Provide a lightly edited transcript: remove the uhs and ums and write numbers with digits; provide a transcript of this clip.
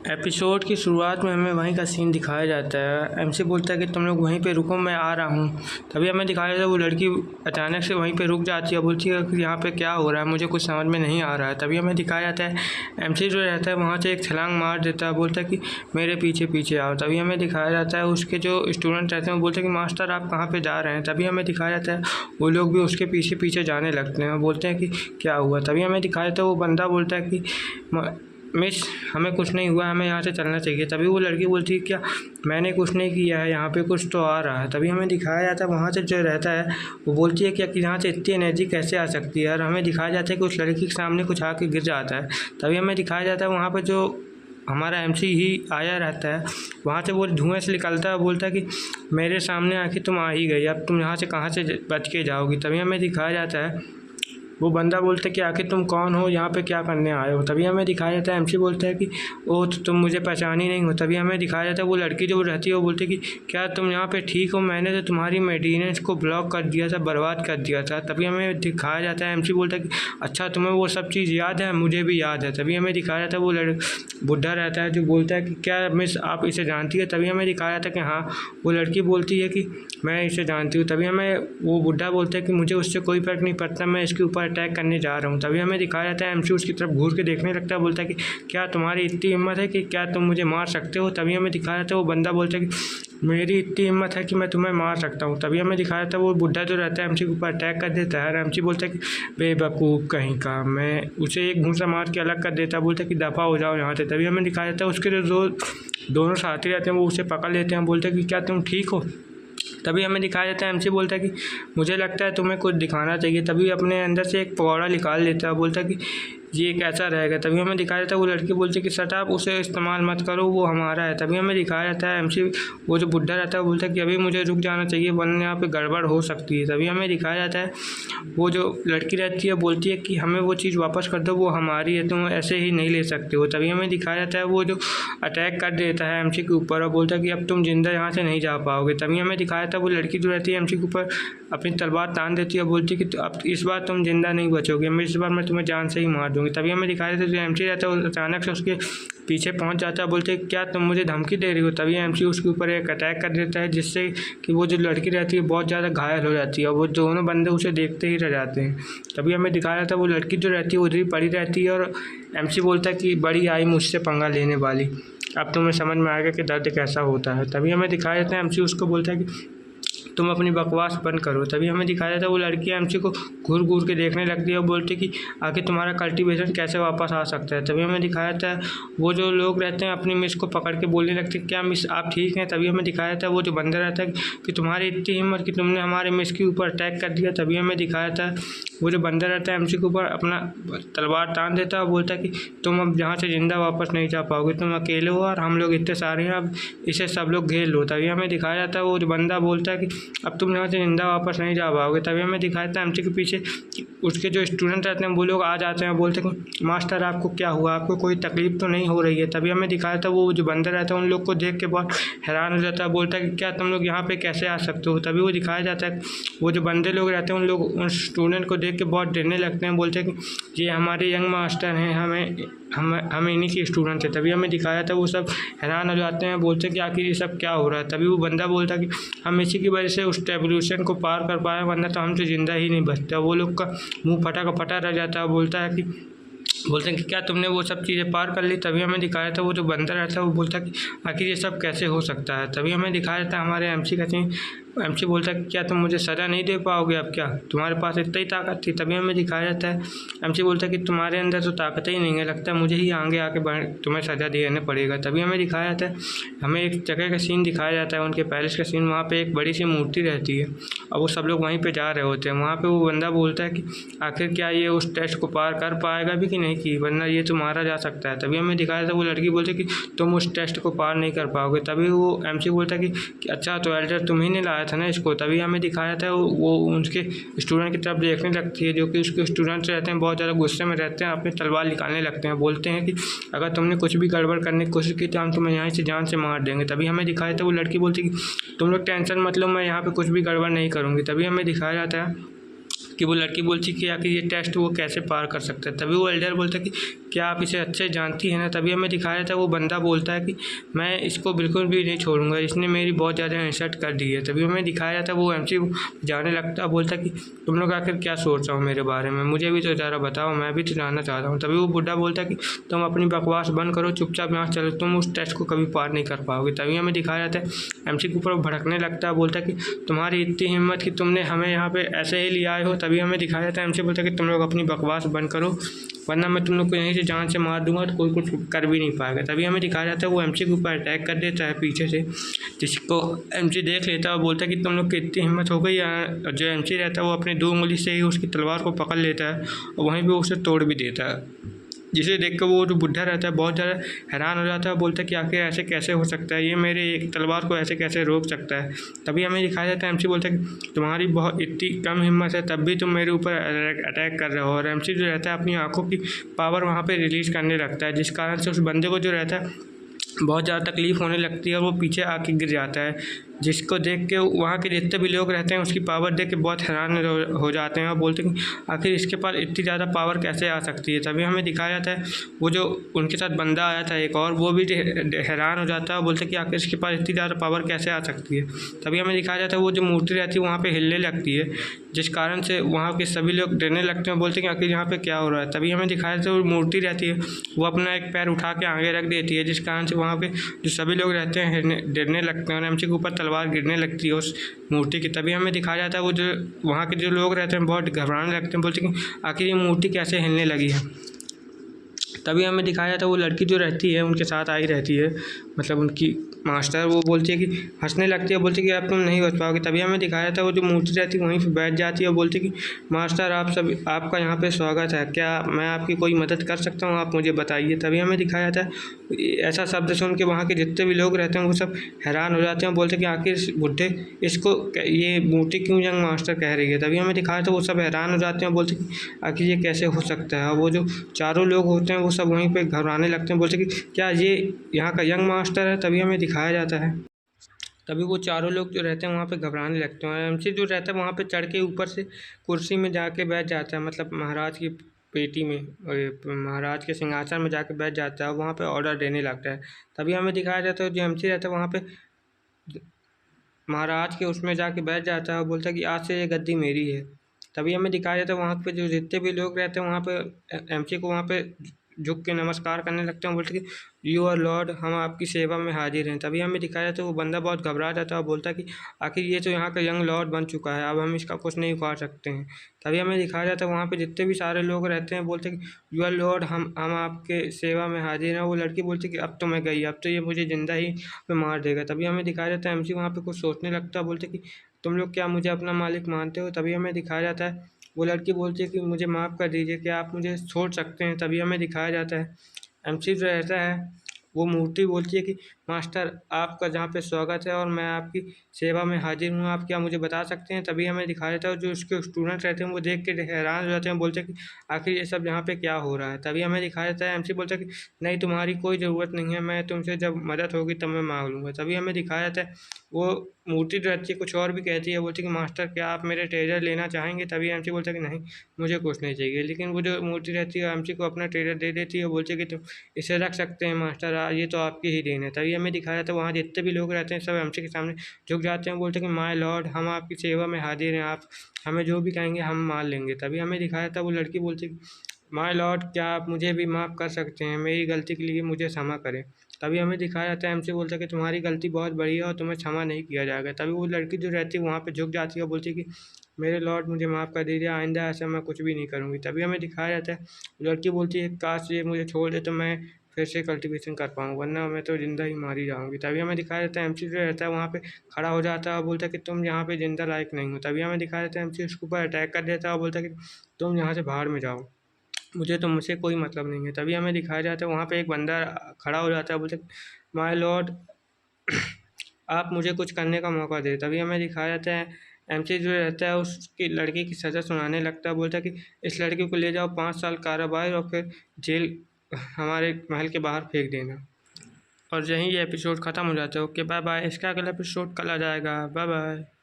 Episode की शुरुआत में हमें वहीं का सीन दिखाया जाता है। एमसी बोलता है कि तुम लोग वहीं पे रुको, मैं आ रहा हूँ। तभी हमें दिखाया जाता है वो लड़की अचानक से वहीं पे रुक जाती है, बोलती है कि यहाँ पे क्या हो रहा है, मुझे कुछ समझ में नहीं आ रहा है। तभी हमें दिखाया जाता है एमसी जो रहता है वहाँ से एक छलांग मार देता है, बोलता है कि मेरे पीछे पीछे आओ। तभी हमें दिखाया जाता है उसके जो स्टूडेंट रहते हैं वो बोलते हैं कि मास्टर आप कहाँ पर जा रहे हैं। तभी हमें दिखाया जाता है वो लोग भी उसके पीछे पीछे जाने लगते हैं, बोलते हैं कि क्या हुआ। तभी हमें दिखाया जाता है वो बंदा बोलता है कि मिस हमें कुछ नहीं हुआ, हमें यहाँ से चलना चाहिए। तभी वो लड़की बोलती है क्या मैंने कुछ नहीं किया है, यहाँ पे कुछ तो आ रहा है। तभी हमें दिखाया जाता है वहाँ से जो रहता है वो बोलती है कि यहाँ से इतनी एनर्जी कैसे आ सकती है। और हमें दिखाया जाता है कि उस लड़की के सामने कुछ आके गिर जाता है। तभी हमें दिखाया जाता है वहाँ पर जो हमारा एमसी ही आया रहता है, वहाँ से वो धुएँ से निकलता है, बोलता है कि मेरे सामने आके तुम आ ही गई, अब तुम यहाँ से कहाँ से बच के जाओगी। तभी हमें दिखाया जाता है वो बंदा बोलता है कि आखिर तुम कौन हो, यहाँ पे क्या करने आए हो। तभी हमें दिखाया जाता है एमसी बोलता है कि ओ तो तुम मुझे पहचान ही नहीं हो। तभी हमें दिखाया जाता है वो लड़की जो रहती है वो बोलती है कि क्या तुम यहाँ पे ठीक हो, मैंने तो तुम्हारी मेंटेनेंस को ब्लॉक कर दिया था, बर्बाद कर दिया था। तभी हमें दिखाया जाता है एमसी बोलता है कि अच्छा तुम्हें वो सब चीज़ याद है, मुझे भी याद है। तभी हमें दिखाया जाता है वो बुढ़ा रहता है जो बोलता है कि क्या मिस आप इसे जानती है। तभी हमें दिखाया जाता है कि हाँ। वो लड़की बोलती है कि मैं इसे जानती हूँ। तभी हमें वो बुढ़ा बोलता है कि मुझे उससे कोई फ़र्क नहीं पड़ता, मैं इसके ऊपर अटैक करने जा रहा हूँ। तभी हमें दिखाया जाता है एमसी उसकी तरफ घूर के देखने लगता है, बोलता है कि क्या तुम्हारी इतनी हिम्मत है कि क्या तुम मुझे मार सकते हो। तभी हमें दिखाया जाता है वो बंदा बोलता है कि मेरी इतनी हिम्मत है कि मैं तुम्हें मार सकता हूँ। तभी हमें दिखाया जाता है वो बुढ़ा जो रहता है एमसी के ऊपर अटैक कर देता है। और एमसी बोलता है कि बेवकूफ़ कहीं का, मैं उसे एक घूंसा मार के अलग कर देता है, बोलता है कि दफ़ा हो जाओ यहाँ से। तभी हमें दिखाया जाता है उसके जो दोनों साथी रहते हैं वो उसे पकड़ लेते हैं, बोलते हैं कि क्या तुम ठीक हो। तभी हमें दिखाया जाता है एमसी बोलता है कि मुझे लगता है तुम्हें कुछ दिखाना चाहिए। तभी अपने अंदर से एक पकौड़ा निकाल लेता है, बोलता है कि ये कैसा रहेगा। तभी हमें दिखाया जाता है वो लड़की बोलती है कि सर आप उसे इस्तेमाल मत करो, वो हमारा है। तभी हमें दिखाया जाता है एमसी वो जो बुढ़ा रहता है वो बोलता है कि अभी मुझे रुक जाना चाहिए वरना यहाँ पे गड़बड़ हो सकती है। तभी हमें दिखाया जाता है वो जो लड़की रहती है बोलती है कि हमें वो चीज़ वापस कर दो, वो हमारी है, तुम ऐसे ही नहीं ले सकते हो। तभी हमें दिखाया जाता है वो जो अटैक कर देता है एमसी के ऊपर और बोलता है कि अब तुम जिंदा यहाँ से नहीं जा पाओगे। तभी हमें दिखाया जाता है वो लड़की जो रहती है एमसी के ऊपर अपनी तलवार तान देती है, बोलती है कि अब इस बार तुम जिंदा नहीं बचोगे, मैं इस बार मैं तुम्हें जान से ही मार दूँगी। तभी हमें दिखाया जाता है जो एमसी रहता है वो अचानक से उसके पीछे पहुंच जाता है, बोलते हैं क्या तुम मुझे धमकी दे रही हो। तभी एमसी उसके ऊपर एक अटैक कर देता है जिससे कि वो जो लड़की रहती है बहुत ज़्यादा घायल हो जाती है और वो दोनों बंदे उसे देखते ही रह जाते हैं। तभी हमें दिखाया जाता है वो लड़की जो रहती है उधर ही पड़ी रहती है और एमसी बोलता है कि बड़ी आई मुझसे पंगा लेने वाली, अब तुम्हें समझ में आएगा कि दर्द कैसा होता है। तभी हमें दिखाया जाता है एमसी उसको बोलता है कि तुम अपनी बकवास बंद करो। तभी हमें दिखाया जाता है वो लड़की एमसी को घूर घूर के देखने लगती है और बोलती है कि आखिर तुम्हारा कल्टीवेशन कैसे वापस आ सकता है। तभी हमें दिखाया जाता है वो जो लोग रहते हैं अपनी मिस को पकड़ के बोलने लगते हैं क्या मिस आप ठीक हैं। तभी हमें दिखाया जाता है वो जो बंदा रहता है कि तुम्हारी इतनी हिम्मत कि तुमने हमारे मिस के ऊपर अटैक कर दिया। तभी हमें दिखाया जाता है वो जो बंदा रहता है एमसी के ऊपर अपना तलवार तान देता है और बोलता है कि तुम अब यहाँ से ज़िंदा वापस नहीं जा पाओगे, तुम अकेले हो और हम लोग इतने सारे हैं, अब इसे सब लोग घेर लो। तभी हमें दिखाया जाता है वो जो बंदा बोलता है कि अब तुम यहाँ से ज़िंदा वापस नहीं जा पाओगे। तभी हमें दिखाया जाता है एमसी के पीछे उसके जो स्टूडेंट रहते हैं वो लोग आ जाते हैं, बोलते हैं कि मास्टर आपको क्या हुआ, आपको कोई तकलीफ तो नहीं हो रही है। तभी हमें दिखाया जाता है वो जो बंदा रहता है उन लोग को देख के बहुत हैरान हो जाता है, बोलता है कि क्या तुम लोग यहाँ पे कैसे आ सकते हो। तभी वो दिखाया जाता है वो जो बंदे लोग रहते हैं उन लोग उन स्टूडेंट को देख के बहुत डरने लगते हैं, बोलते हैं कि ये हमारे यंग मास्टर हैं, हम इन्हीं के स्टूडेंट थे। तभी हमें दिखाया था वो सब हैरान हो जाते हैं, बोलते हैं कि आखिर ये सब क्या हो रहा है। तभी वो बंदा बोलता है कि हम इसी की वजह से उस रेवोल्यूशन को पार कर पाए, वरना तो हम तो ज़िंदा ही नहीं बचते। वो लोग का मुंह फटा का फटा रह जाता है, बोलता है कि बोलते हैं कि क्या तुमने वो सब चीज़ें पार कर ली। तभी हमें दिखाया था वो जो बंदा रहता है वो बोलता है कि आखिर ये सब कैसे हो सकता है। तभी हमें दिखाया जाता है हमारे एमसी कहते हैं एमसी बोलता है कि क्या तुम मुझे सज़ा नहीं दे पाओगे, अब क्या तुम्हारे पास इतनी ही ताकत थी। तभी हमें दिखाया जाता है एमसी बोलता है कि तुम्हारे अंदर तो ताकत ही नहीं है, लगता है मुझे ही आगे आके तुम्हें सज़ा देना पड़ेगा। तभी हमें दिखाया जाता है हमें एक जगह का सीन दिखाया जाता है उनके पैलेस का सीन, वहाँ पर एक बड़ी सी मूर्ति रहती है और वो सब लोग वहीं पर जा रहे होते हैं। वहाँ पर वो बंदा बोलता है कि आखिर क्या ये उस टेस्ट को पार कर पाएगा भी कि नहीं की, वरना ये तो मारा जा सकता है। तभी हमें दिखाया था वो लड़की बोलती है कि तुम उस टेस्ट को पार नहीं कर पाओगे। तभी वो एमसी बोलता है कि अच्छा तो एल्डर तुम ही ने लाया था ना इसको। तभी हमें दिखाया था वो उनके स्टूडेंट की तरफ देखने लगती है, जो कि उसके स्टूडेंट्स रहते हैं बहुत ज़्यादा गुस्से में रहते हैं, अपनी तलवार निकालने लगते हैं, बोलते हैं कि अगर तुमने कुछ भी गड़बड़ करने की कोशिश की तो हम तुम्हें यहाँ से जान से मार देंगे। तभी हमें दिखाया था वो लड़की बोलती है कि तुम लोग टेंशन मत लो, मैं यहाँ पर कुछ भी गड़बड़ नहीं करूँगी। तभी हमें दिखाया जाता है कि वो लड़की बोलती कि आखिर ये टेस्ट वो कैसे पार कर सकता है। तभी वो एल्डर बोलता है कि क्या आप इसे अच्छे से जानती हैं ना। तभी हमें दिखाया जाता है वो बंदा बोलता है कि मैं इसको बिल्कुल भी नहीं छोड़ूंगा, इसने मेरी बहुत ज़्यादा इंसल्ट कर दी है। तभी हमें दिखाया जाता है वो एमसी जाने लगता है, बोलता है कि तुम लोग आखिर क्या सोच रहे हो मेरे बारे में, मुझे भी तो ज़रा बताओ, मैं भी तो जानना चाहता हूँ। तभी वो बुढ़ा बोलता है कि तुम अपनी बकवास बंद करो, चुपचाप यहाँ चलो, तुम उस टेस्ट को कभी पार नहीं कर पाओगे। तभी हमें दिखाया जाता है एमसी के ऊपर भड़कने लगता है, बोलता है कि तुम्हारी इतनी हिम्मत कि तुमने हमें यहाँ पे ऐसे ही लिया आए हो। तभी हमें दिखाया जाता है एमसी बोलता है कि तुम लोग अपनी बकवास बंद करो, वरना मैं तुम लोग को यहीं से जान से मार दूंगा, तो कोई कुछ कर भी नहीं पाएगा। तभी हमें दिखाया जाता है वो एमसी के ऊपर अटैक कर देता है पीछे से, जिसको एमसी देख लेता है और बोलता है कि तुम लोग की इतनी हिम्मत हो गई। जो एमसी रहता है वो अपनी 2 उंगली से ही उसकी तलवार को पकड़ लेता है और वहीं पर उसे तोड़ भी देता है, जिसे देख कर वो जो बुढ़ा रहता है बहुत ज़्यादा हैरान हो जाता है, बोलता है कि आखिर ऐसे कैसे हो सकता है, ये मेरे एक तलवार को ऐसे कैसे रोक सकता है। तभी हमें दिखाया जाता है एमसी बोलता है कि तुम्हारी बहुत इतनी कम हिम्मत है, तब भी तुम मेरे ऊपर अटैक कर रहे हो। और एमसी जो रहता है अपनी आंखों की पावर वहाँ पे रिलीज़ करने लगता है, जिस कारण से उस बंदे को जो रहता है बहुत ज़्यादा तकलीफ़ होने लगती है और वो पीछे आके गिर जाता है, जिसको देख के वहाँ के जितने भी लोग रहते हैं उसकी पावर देख के बहुत हैरान हो जाते हैं और बोलते हैं कि आखिर इसके पास इतनी ज़्यादा पावर कैसे आ सकती है। तभी हमें दिखाया जाता है वो जो उनके साथ बंदा आया था एक और, वो भी हैरान हो जाता है और बोलते हैं कि आखिर इसके पास इतनी ज़्यादा पावर कैसे आ सकती है। तभी हमें दिखाया जाता है वो जो मूर्ति रहती है वहाँ पर हिलने लगती है, जिस कारण से वहाँ के सभी लोग डरने लगते हैं, बोलते हैं कि आखिर यहाँ पे क्या हो रहा है। तभी हमें दिखाया जाता है वो मूर्ति रहती है वो अपना एक पैर उठा के आगे रख देती है, जिस कारण से वहाँ पे जो सभी लोग रहते हैं डरने लगते हैं और एमसी के ऊपर तलवार गिरने लगती है उस मूर्ति की। तभी हमें दिखाया जाता है वो जो वहाँ के जो लोग रहते हैं बहुत घबराने लगते हैं, बोलते हैं कि आखिर ये मूर्ति कैसे हिलने लगी है। तभी हमें दिखाया जाता है वो लड़की जो रहती है उनके साथ आई रहती है, मतलब उनकी मास्टर, वो बोलती है कि हंसने लगती है, बोलती है कि अब तुम नहीं बच पाओगे। तभी हमें दिखाया जाता है वो जो मूर्ति रहती है वहीं पर बैठ जाती है और बोलती है कि मास्टर आप सब आपका यहाँ पे स्वागत है, क्या मैं आपकी कोई मदद कर सकता हूँ, आप मुझे बताइए। तभी हमें दिखाया जाता है ऐसा शब्द सुन के वहाँ के जितने भी लोग रहते हैं वो सब हैरान हो जाते हैं, बोलते हैं कि आखिर इस बुढ़े इसको ये मूर्ति क्यों यंग मास्टर कह रही है। तभी हमें दिखाया था वो सब हैरान हो जाते हैं, बोलते हैं कि आखिर ये कैसे हो सकता है। वो जो चारों लोग होते हैं वो सब वहीं पे घबराने लगते हैं, बोलते हैं कि क्या ये यहाँ का यंग मास्टर है। तभी हमें दिखाया जाता है तभी वो चारों लोग जो रहते हैं वहाँ पे घबराने लगते हैं। एमसी जो रहता है वहाँ पे चढ़ के ऊपर से कुर्सी में जाके बैठ जाता है, मतलब महाराज की पेटी में महाराज के सिंहासन में जाके बैठ जाता है और वहाँ पे ऑर्डर देने लगता है। तभी हमें दिखाया जाता है जो एमसी रहता है वहाँ पे महाराज के उसमें जाके बैठ जाता है और बोलता है कि आज से ये गद्दी मेरी है। तभी हमें दिखाया जाता है वहाँ पे जो जितने भी लोग रहते हैं वहाँ पे एमसी को वहाँ पे झुक के नमस्कार करने लगते हैं, बोलते कि यू आर लॉर्ड, हम आपकी सेवा में हाजिर हैं। तभी हमें दिखाया जाता है वो बंदा बहुत घबरा जाता है और बोलता है कि आखिर ये तो यहाँ का यंग लॉर्ड बन चुका है, अब हम इसका कुछ नहीं उखाड़ सकते हैं। तभी हमें दिखाया जाता है वहाँ पे जितने भी सारे लोग रहते हैं बोलते हैं कि यू आर लॉर्ड, हम आपके सेवा में हाजिर हैं। वो लड़की बोलती है कि अब तो मैं गई, अब तो ये मुझे ज़िंदा ही पे मार देगा। तभी हमें दिखाया जाता है एमसी वहाँ पे कुछ सोचने लगता है, बोलते कि तुम लोग क्या मुझे अपना मालिक मानते हो। तभी हमें दिखाया जाता है वो लड़की बोलती है कि मुझे माफ़ कर दीजिए, क्या आप मुझे छोड़ सकते हैं। तभी हमें दिखाया जाता है एमसी जो रहता है वो मूर्ति बोलती है कि मास्टर आपका जहाँ पे स्वागत है और मैं आपकी सेवा में हाजिर हूँ, आप क्या मुझे बता सकते हैं। तभी हमें दिखाया जाता है जो उसके स्टूडेंट रहते हैं वो देख के हैरान हो जाते हैं, बोलते हैं कि आखिर ये सब यहाँ पे क्या हो रहा है। तभी हमें दिखाया जाता है एमसी बोलता है कि नहीं, तुम्हारी कोई ज़रूरत नहीं है, मैं तुमसे जब मदद होगी तब मैं मांग लूँगा। तभी हमें दिखाया जाता है वो मूर्ति जो रहती है कुछ और भी कहती है, बोलती है कि मास्टर क्या आप मेरे ट्रेजर लेना चाहेंगे। तभी एमसी बोलता है कि नहीं, मुझे कुछ नहीं चाहिए। लेकिन वो जो मूर्ति रहती है एमसी को अपना ट्रेजर दे देती है, बोलती है कि तुम इसे रख सकते हैं मास्टर, ये तो आपकी ही देन है। तभी हमें दिखाया जाता है वहाँ जितने भी लोग रहते हैं सब एमसी के सामने झुक जाते हैं, बोलते हैं कि माय लॉर्ड, हम आपकी सेवा में हाजिर हैं, आप हमें जो भी कहेंगे हम मान लेंगे। तभी हमें दिखाया जाता है वो लड़की बोलती है माय लॉर्ड, क्या आप मुझे भी माफ़ कर सकते हैं, मेरी गलती के लिए मुझे क्षमा करें। तभी हमें दिखाया जाता है एमसी बोलता है कि तुम्हारी गलती बहुत बड़ी है और तुम्हें क्षमा नहीं किया जाएगा। तभी वो लड़की जो रहती है वहाँ पे झुक जाती है और बोलती है कि मेरे लॉर्ड मुझे माफ़ कर दीजिए, आइंदा ऐसा मैं कुछ भी नहीं करूँगी। तभी हमें दिखाया जाता है लड़की बोलती है काश ये मुझे छोड़ दे तो मैं फिर से कल्टीवेशन कर पाऊँ, वरना मैं तो ज़िंदा ही मारी जाऊँगी। तभी हमें दिखाया जाता है एमसी जो रहता है वहाँ पे खड़ा हो जाता है और बोलता है कि तुम यहाँ पे ज़िंदा लायक नहीं हो। तभी हमें दिखाया जाता है एमसी उसके ऊपर अटैक कर देता है और बोलता है कि तुम यहाँ से बाहर में जाओ, मुझे तो मुझसे कोई मतलब नहीं है। तभी हमें दिखाया जाता है वहाँ पे एक बंदा खड़ा हो जाता है, बोलते माय लॉर्ड आप मुझे कुछ करने का मौका दें। तभी हमें दिखाया जाता है एमसी जो रहता है उसकी लड़की की सज़ा सुनाने लगता है, बोलता है कि इस लड़की को ले जाओ 5 साल कारावास और फिर जेल हमारे महल के बाहर फेंक देना। और यहीं ये एपिसोड ख़त्म हो जाता है। ओके बाय बाय, इसका अगला एपिसोड कल आ जाएगा। Bye bye.